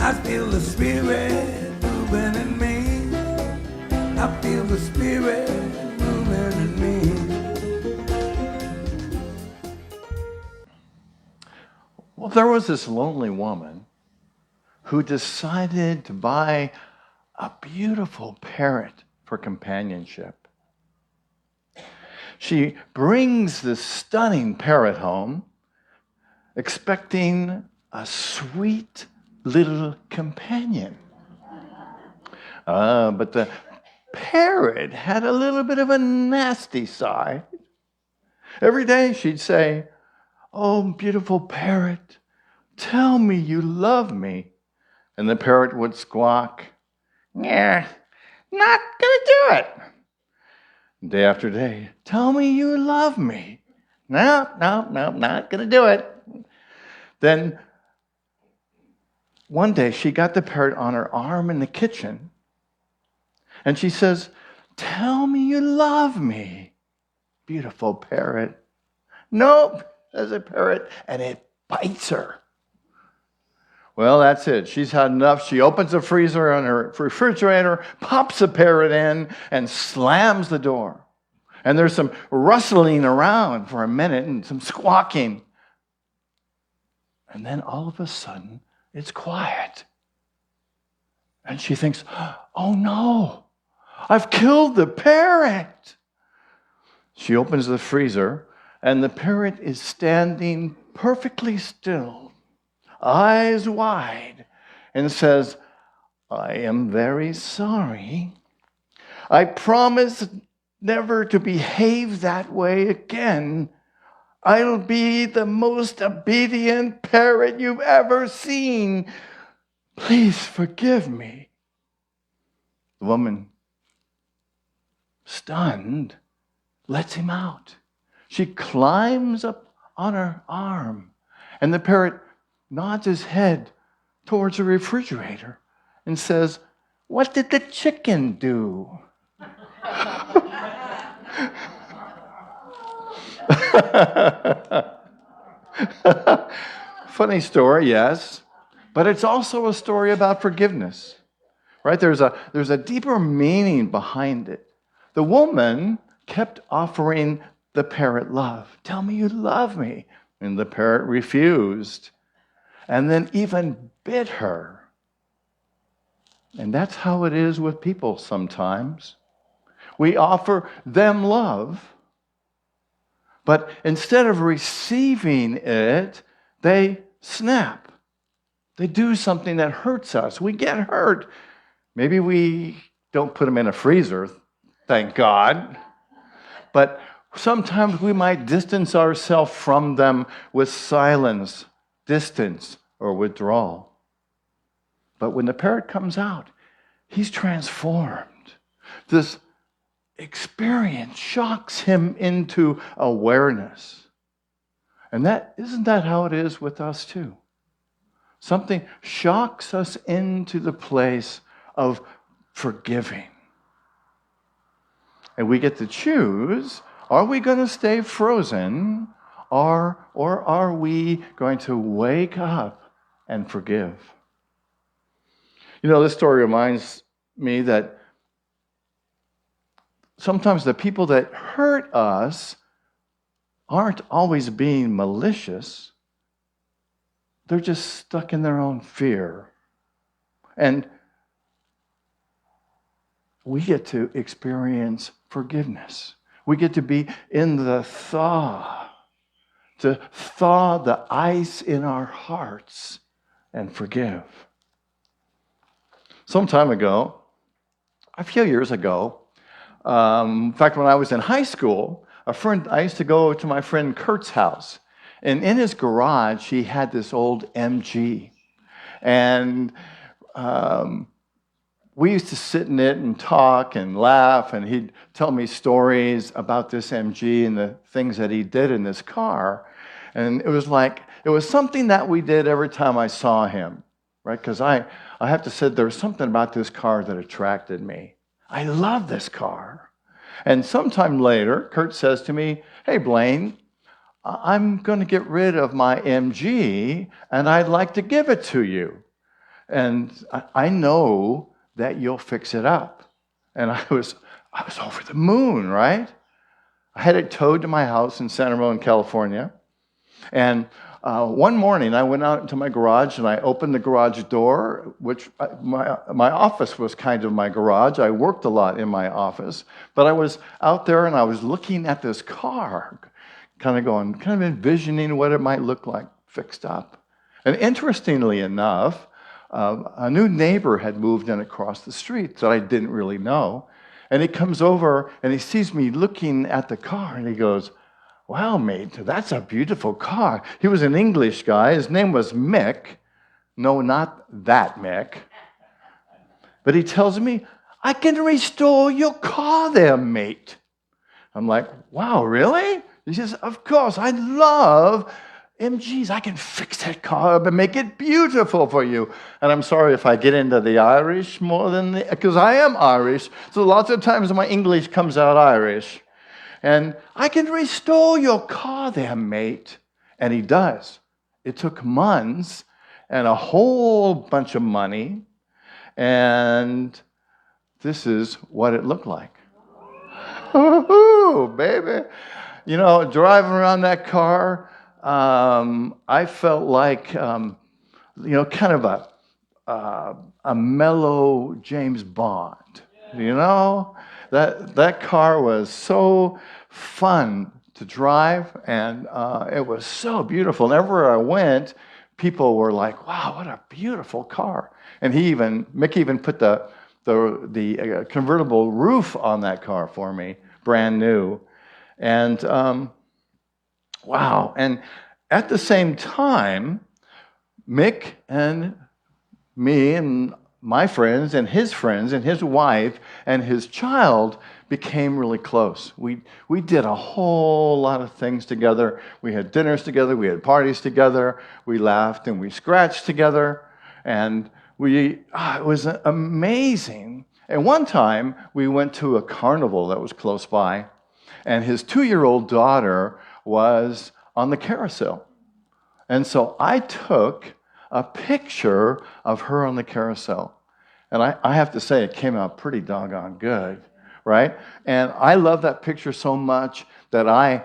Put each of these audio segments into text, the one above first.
I feel the spirit moving in me. I feel the spirit moving in me. Well, there was this lonely woman who decided to buy a beautiful parrot for companionship. She brings this stunning parrot home, expecting a sweet little companion. But the parrot had a little bit of a nasty side. Every day she'd say, "Oh, beautiful parrot, tell me you love me." And the parrot would squawk, "Yeah, not gonna do it." Day after day, "Tell me you love me." "No, not gonna do it." Then one day she got the parrot on her arm in the kitchen, and she says, "Tell me you love me, beautiful parrot." "Nope," says the parrot, and it bites her. Well, that's it. She's had enough. She opens the freezer on her refrigerator, pops the parrot in, and slams the door. And there's some rustling around for a minute and some squawking. And then all of a sudden, it's quiet. And she thinks, "Oh no, I've killed the parrot." She opens the freezer, and the parrot is standing perfectly still, eyes wide, and says, "I am very sorry. I promise never to behave that way again. I'll be the most obedient parrot you've ever seen. Please forgive me." The woman, stunned, lets him out. She climbs up on her arm, and the parrot nods his head towards the refrigerator and says, "What did the chicken do?" Funny story, yes, but it's also a story about forgiveness, right? There's a deeper meaning behind it. The woman kept offering the parrot love. "Tell me you love me." And the parrot refused, and then even bit her. And that's how it is with people sometimes. We offer them love, but instead of receiving it, they snap. They do something that hurts us. We get hurt. Maybe we don't put them in a freezer, thank God. But sometimes we might distance ourselves from them with silence, distance, or withdrawal. But when the parrot comes out, he's transformed. This experience shocks him into awareness. And isn't that how it is with us too? Something shocks us into the place of forgiving. And we get to choose, are we going to stay frozen, or are we going to wake up and forgive? You know, this story reminds me that sometimes the people that hurt us aren't always being malicious. They're just stuck in their own fear. And we get to experience forgiveness. We get to be in the thaw, to thaw the ice in our hearts and forgive. Some time ago, a few years ago, in fact, when I was in high school, I used to go to my friend Kurt's house. And in his garage, he had this old MG. And we used to sit in it and talk and laugh, and he'd tell me stories about this MG and the things that he did in this car. And it was something that we did every time I saw him, right? Because I have to say there was something about this car that attracted me. I love this car. And sometime later, Kurt says to me, "Hey, Blaine, I'm going to get rid of my MG, and I'd like to give it to you." And I know that you'll fix it up. And I was over the moon, right? I had it towed to my house in Santa Rosa, California. And one morning, I went out into my garage and I opened the garage door, which my office was kind of my garage. I worked a lot in my office. But I was out there and I was looking at this car, kind of envisioning what it might look like fixed up. And interestingly enough, a new neighbor had moved in across the street that I didn't really know. And he comes over and he sees me looking at the car and he goes, "Wow, mate, that's a beautiful car." He was an English guy. His name was Mick. No, not that Mick. But he tells me, "I can restore your car there, mate." I'm like, "Wow, really?" He says, "Of course, I love MGs. I can fix that car up and make it beautiful for you." And I'm sorry if I get into the Irish more than because I am Irish. So lots of times my English comes out Irish. And "I can restore your car there, mate." And he does. It took months and a whole bunch of money. And this is what it looked like. Ooh, baby. You know, driving around that car, I felt like, kind of a mellow James Bond, you know? That car was so fun to drive, and it was so beautiful. And everywhere I went, people were like, "Wow, what a beautiful car!" And Mick even put the convertible roof on that car for me, brand new. And wow! And at the same time, Mick and me and my friends and his wife and his child became really close. We did a whole lot of things together. We had dinners together, we had parties together, we laughed and we scratched together, and it was amazing. And one time we went to a carnival that was close by, and his 2-year-old daughter was on the carousel. And so I took a picture of her on the carousel. And I have to say, it came out pretty doggone good, right? And I love that picture so much that I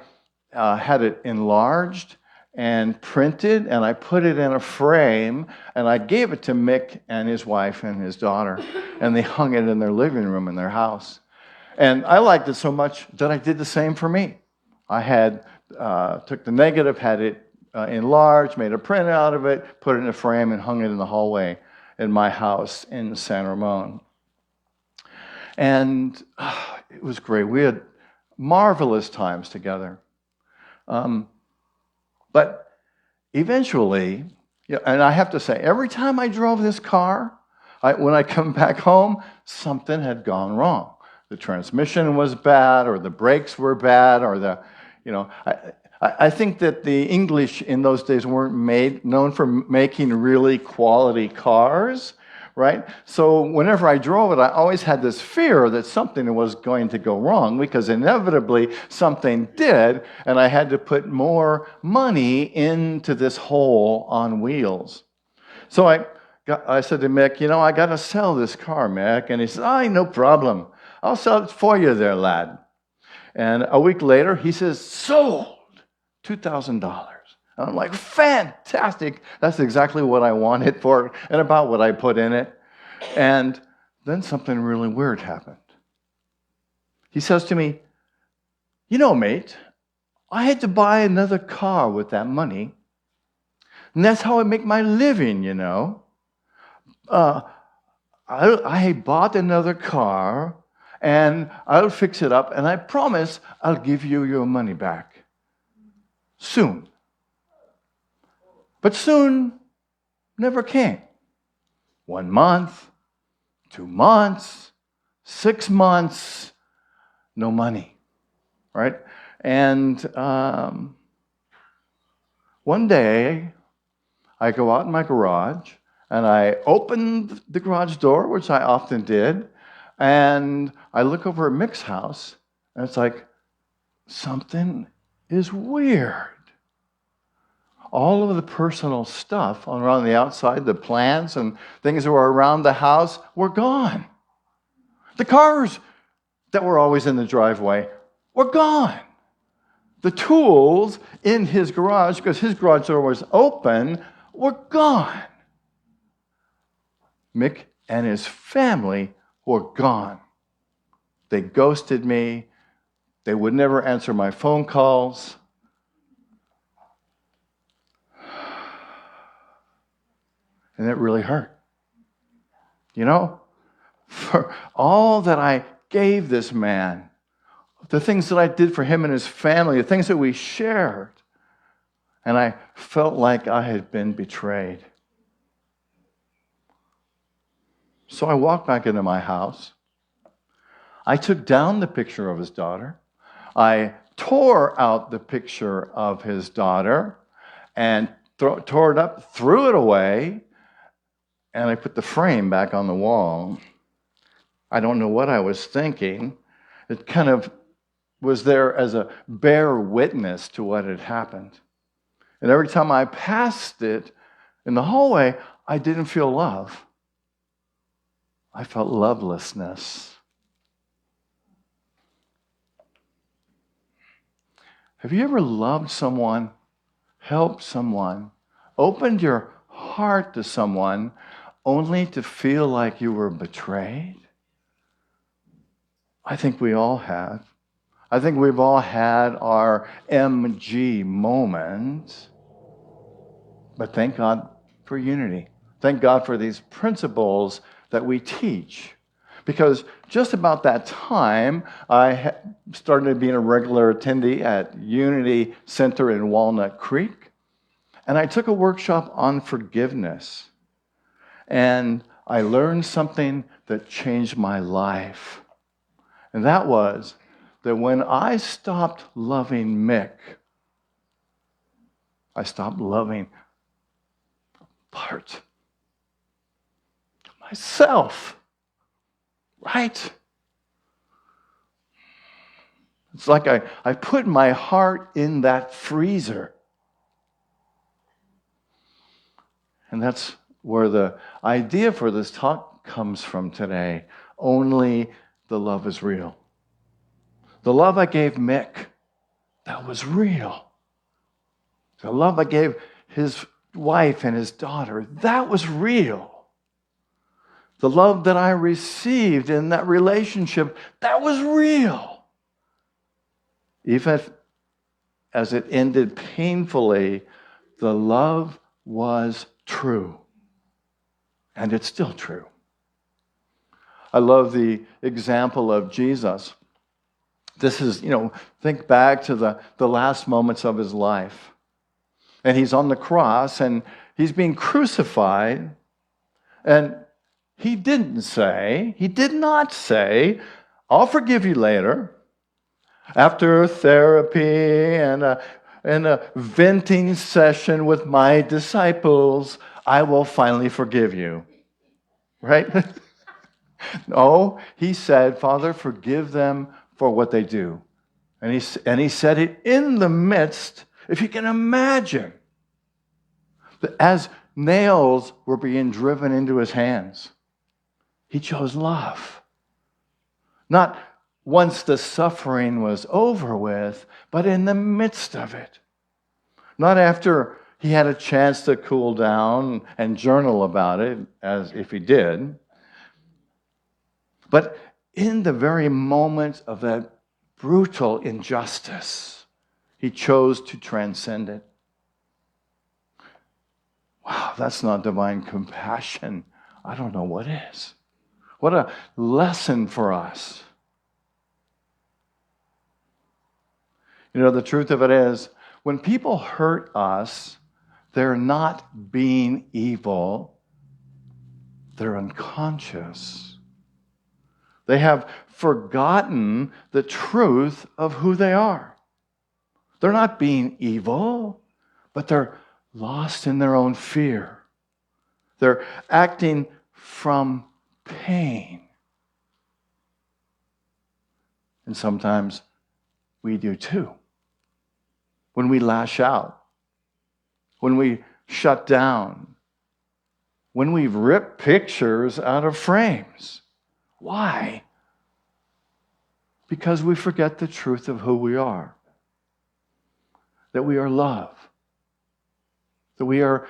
had it enlarged and printed, and I put it in a frame, and I gave it to Mick and his wife and his daughter, and they hung it in their living room in their house. And I liked it so much that I did the same for me. I took the negative, had it enlarged, made a print out of it, put it in a frame, and hung it in the hallway in my house in San Ramon. And it was great. We had marvelous times together. But eventually, and I have to say, every time I drove this car, when I come back home, something had gone wrong. The transmission was bad, or the brakes were bad, or I think that the English in those days weren't known for making really quality cars, right? So whenever I drove it, I always had this fear that something was going to go wrong, because inevitably something did, and I had to put more money into this hole on wheels. So I said to Mick, "I got to sell this car, Mick." And he said, "No problem. I'll sell it for you there, lad." And a week later, he says, "Sold. $2,000. And I'm like, "Fantastic. That's exactly what I wanted for it and about what I put in it." And then something really weird happened. He says to me, "Mate, I had to buy another car with that money. And that's how I make my living, I bought another car, and I'll fix it up, and I promise I'll give you your money back soon." But soon never came. 1 month, 2 months, 6 months, no money, right? And one day, I go out in my garage, and I open the garage door, which I often did, and I look over at Mick's house, and it's like, something is weird. All of the personal stuff around the outside, the plants and things that were around the house were gone. The cars that were always in the driveway were gone. The tools in his garage, because his garage door was open, were gone. Mick and his family were gone. They ghosted me. They would never answer my phone calls. And it really hurt. You know, for all that I gave this man, the things that I did for him and his family, the things that we shared, and I felt like I had been betrayed. So I walked back into my house. I took down the picture of his daughter. I tore out the picture of his daughter and tore it up, threw it away, and I put the frame back on the wall. I don't know what I was thinking. It kind of was there as a bear witness to what had happened. And every time I passed it in the hallway, I didn't feel love. I felt lovelessness. Have you ever loved someone, helped someone, opened your heart to someone only to feel like you were betrayed? I think we all have. I think we've all had our MG moment. But thank God for unity. Thank God for these principles that we teach. Because just about that time, I started being a regular attendee at Unity Center in Walnut Creek. And I took a workshop on forgiveness. And I learned something that changed my life. And that was that when I stopped loving Mick, I stopped loving part of myself. Right? It's like I put my heart in that freezer. And that's where the idea for this talk comes from today. Only the love is real. The love I gave Mick, that was real. The love I gave his wife and his daughter, that was real. The love that I received in that relationship, that was real. Even as it ended painfully, the love was true. And it's still true. I love the example of Jesus. This is, think back to the last moments of his life. And he's on the cross and he's being crucified. And he did not say, I'll forgive you later. After therapy and a venting session with my disciples, I will finally forgive you. Right? No, he said, Father, forgive them for what they do. And he said it in the midst, if you can imagine, as nails were being driven into his hands. He chose love. Not once the suffering was over with, but in the midst of it. Not after he had a chance to cool down and journal about it, as if he did, but in the very moment of that brutal injustice, he chose to transcend it. Wow, that's not divine compassion. I don't know what is. What a lesson for us. The truth of it is, when people hurt us, they're not being evil. They're unconscious. They have forgotten the truth of who they are. They're not being evil, but they're lost in their own fear. They're acting from pain. And sometimes we do too. When we lash out, when we shut down, when we rip pictures out of frames. Why? Because we forget the truth of who we are. That we are love. That we are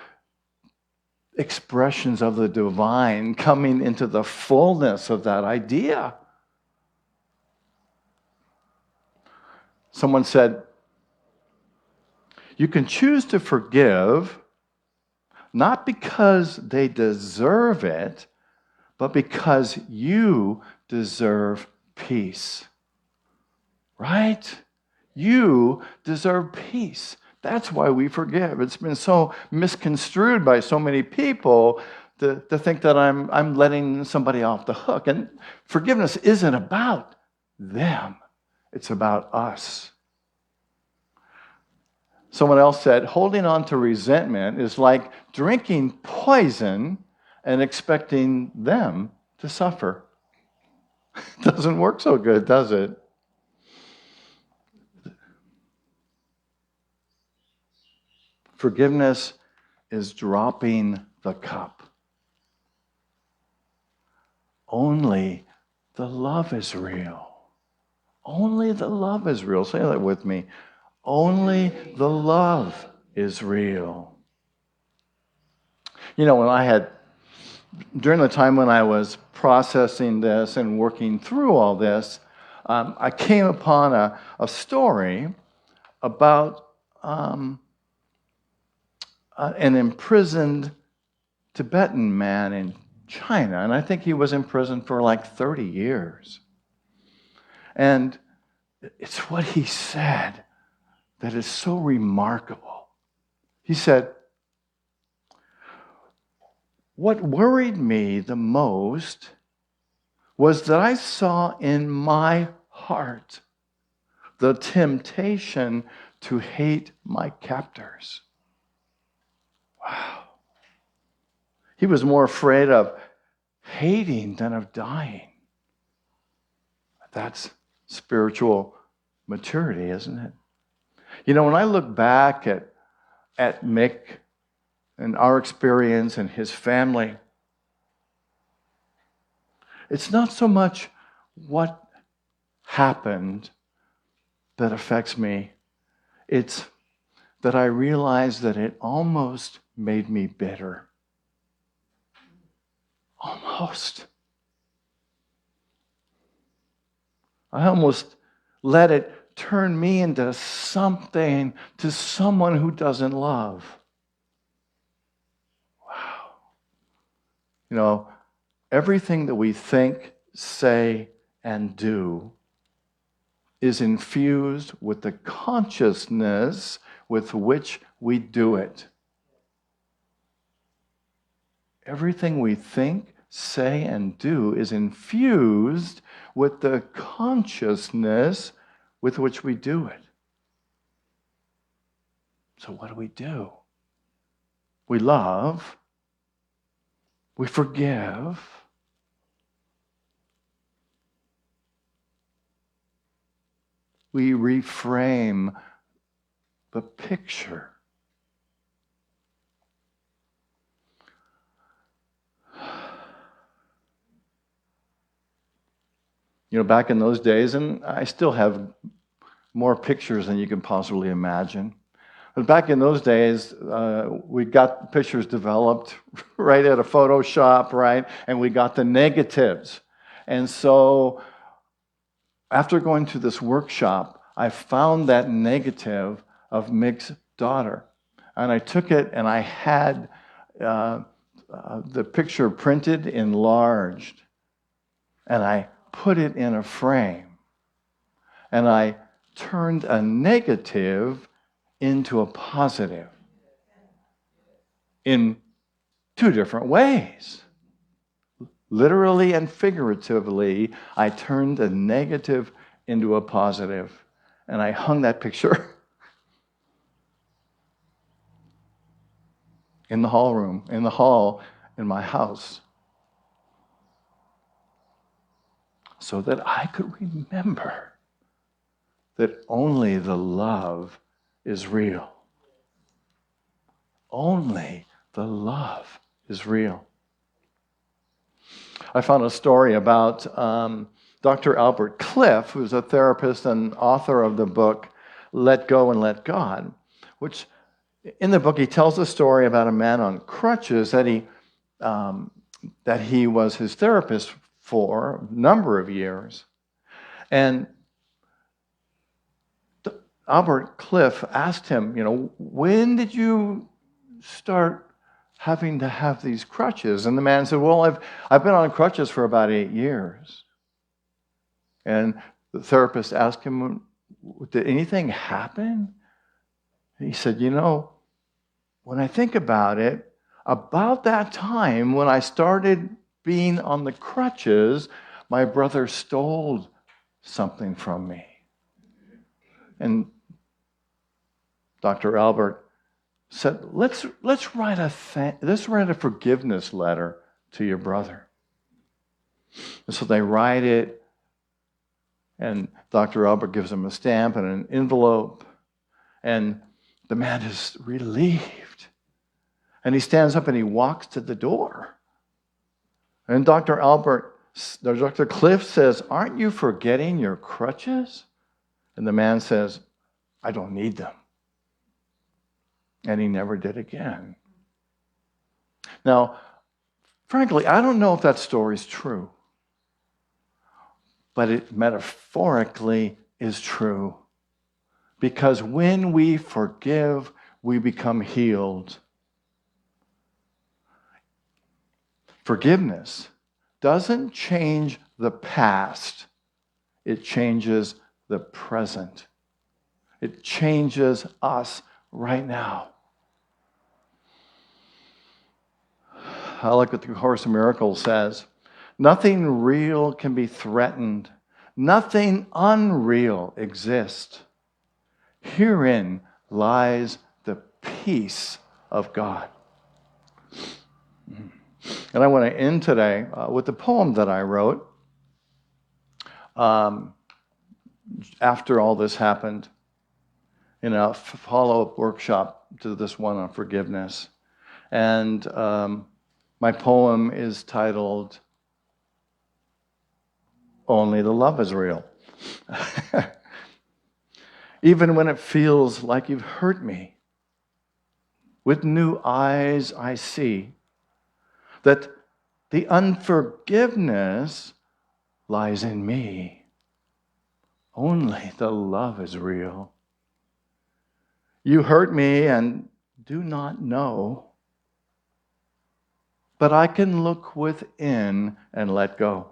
expressions of the divine coming into the fullness of that idea. Someone said, you can choose to forgive not because they deserve it, but because you deserve peace. Right? You deserve peace. That's why we forgive. It's been so misconstrued by so many people to think that I'm letting somebody off the hook. And forgiveness isn't about them. It's about us. Someone else said, holding on to resentment is like drinking poison and expecting them to suffer. Doesn't work so good, does it? Forgiveness is dropping the cup. Only the love is real. Only the love is real. Say that with me. Only the love is real. You know, during the time when I was processing this and working through all this, I came upon a story about an imprisoned Tibetan man in China, and I think he was in prison for like 30 years. And it's what he said that is so remarkable. He said, what worried me the most was that I saw in my heart the temptation to hate my captors. Wow. He was more afraid of hating than of dying. That's spiritual maturity, isn't it? You know, when I look back at Mick and our experience and his family, it's not so much what happened that affects me. It's that I realize that it almost made me bitter. Almost. I almost let it turn me into something, to someone who doesn't love. Wow. You know, everything that we think, say, and do is infused with the consciousness with which we do it. Everything we think, say, and do is infused with the consciousness with which we do it. So what do? We love, we forgive, we reframe the picture. You know, back in those days, and I still have more pictures than you can possibly imagine. But back in those days, we got pictures developed right at a photo shop, right? And we got the negatives. And so after going to this workshop, I found that negative of Mick's daughter. And I took it and I had the picture printed, enlarged. And I put it in a frame. And I turned a negative into a positive in two different ways. Literally and figuratively, I turned a negative into a positive, and I hung that picture in the hall in my house, so that I could remember that only the love is real. Only the love is real. I found a story about Dr. Albert Cliff, who's a therapist and author of the book Let Go and Let God, which in the book he tells a story about a man on crutches that he was his therapist for a number of years. And Albert Cliff asked him, when did you start having to have these crutches? And the man said, well, I've been on crutches for about 8 years. And the therapist asked him, did anything happen? And he said, when I think about it, about that time when I started being on the crutches, my brother stole something from me. And Dr. Albert said, let's write a forgiveness letter to your brother. And so they write it, and Dr. Albert gives him a stamp and an envelope, and the man is relieved. And he stands up and he walks to the door. And Dr. Cliff says, aren't you forgetting your crutches? And the man says, I don't need them. And he never did again. Now, frankly, I don't know if that story's true, but it metaphorically is true. Because when we forgive, we become healed. Forgiveness doesn't change the past. It changes the present. It changes us right now. I like what the Course in Miracles says. Nothing real can be threatened. Nothing unreal exists. Herein lies the peace of God. And I want to end today with the poem that I wrote after all this happened in a follow-up workshop to this one on forgiveness. And my poem is titled, Only the Love is Real. Even when it feels like you've hurt me, with new eyes I see that the unforgiveness lies in me. Only the love is real. You hurt me and do not know, but I can look within and let go.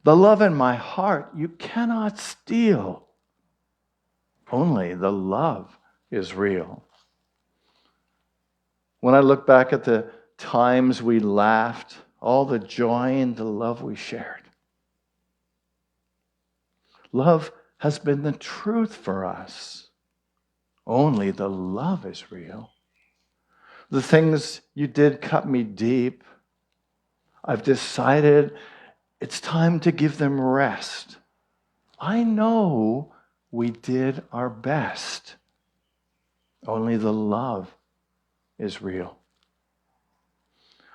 The love in my heart you cannot steal. Only the love is real. When I look back at the times we laughed, all the joy and the love we shared, love has been the truth for us. Only the love is real. The things you did cut me deep. I've decided it's time to give them rest. I know we did our best. Only the love is real.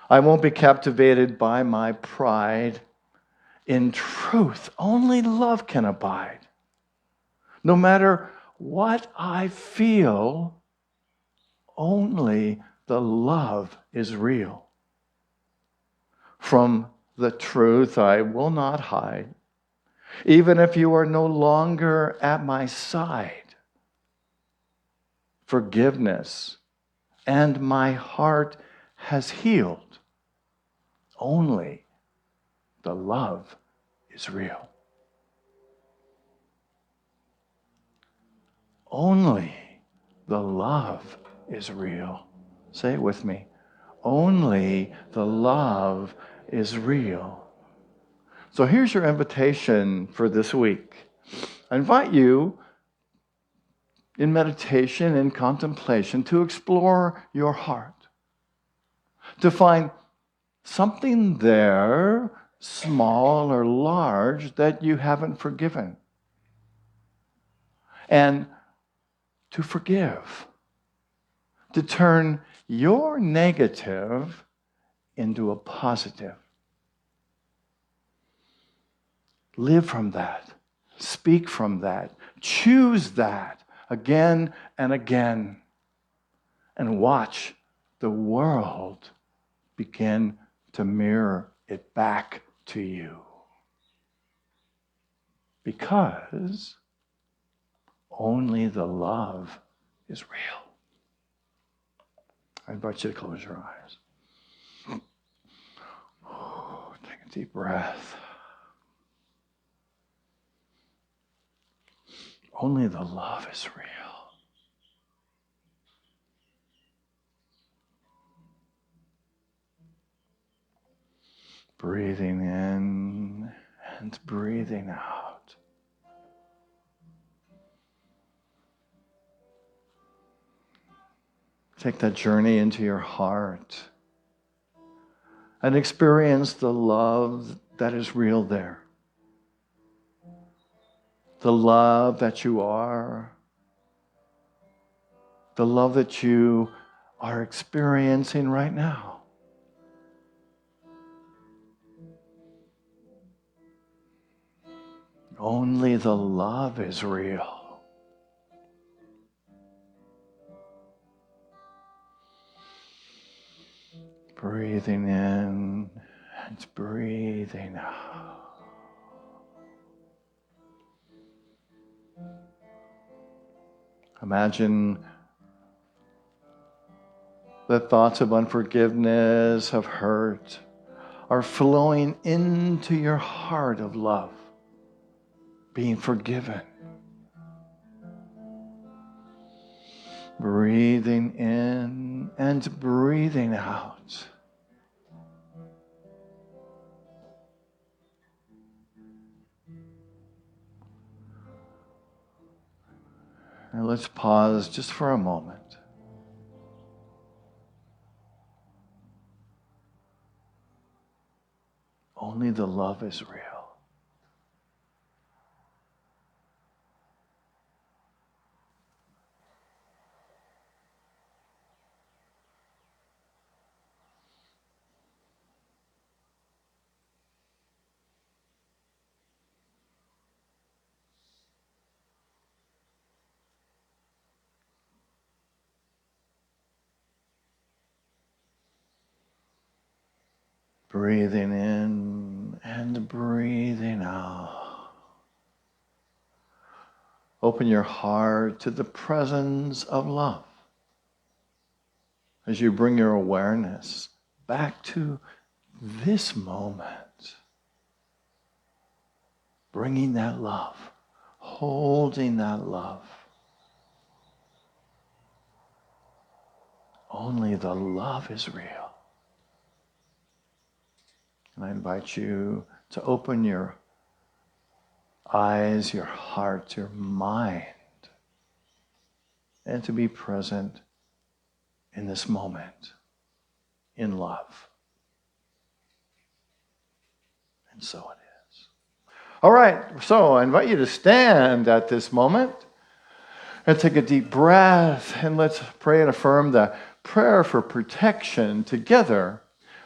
I won't be captivated by my pride. In truth, only love can abide. No matter what I feel, only the love is real. From the truth I will not hide, even if you are no longer at my side. Forgiveness and my heart has healed. Only the love is real. Only the love is real. Say it with me. Only the love is real. So here's your invitation for this week. I invite you in meditation and contemplation to explore your heart, to find something there, small or large, that you haven't forgiven. And to forgive. to turn your negative into a positive. Live from that. Speak from that. Choose that again and again. And watch the world begin to mirror it back to you. Because only the love is real. I invite you to close your eyes. Take a deep breath. Only the love is real. Breathing in and breathing out. Take that journey into your heart and experience the love that is real there. The love that you are. The love that you are experiencing right now. Only the love is real. Breathing in and breathing out. Imagine that thoughts of unforgiveness, of hurt, are flowing into your heart of love, being forgiven. Breathing in and breathing out. And let's pause just for a moment. Only the love is real. Breathing in and breathing out. Open your heart to the presence of love as you bring your awareness back to this moment. Bringing that love, holding that love. Only the love is real. And I invite you to open your eyes, your heart, your mind, and to be present in this moment, in love. And so it is. All right, so I invite you to stand at this moment and take a deep breath, and let's pray and affirm the prayer for protection together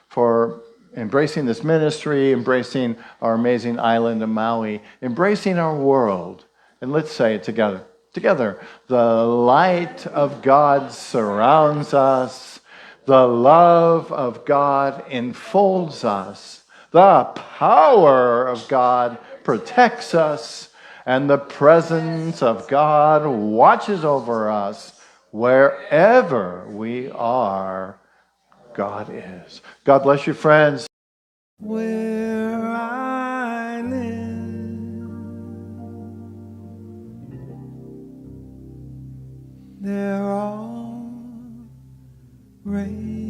for embracing this ministry, embracing our amazing island of Maui, embracing our world. And let's say it together. Together, the light of God surrounds us. The love of God enfolds us. The power of God protects us. And the presence of God watches over us wherever we are. God is. God bless you, friends. Where I live, they're all raised.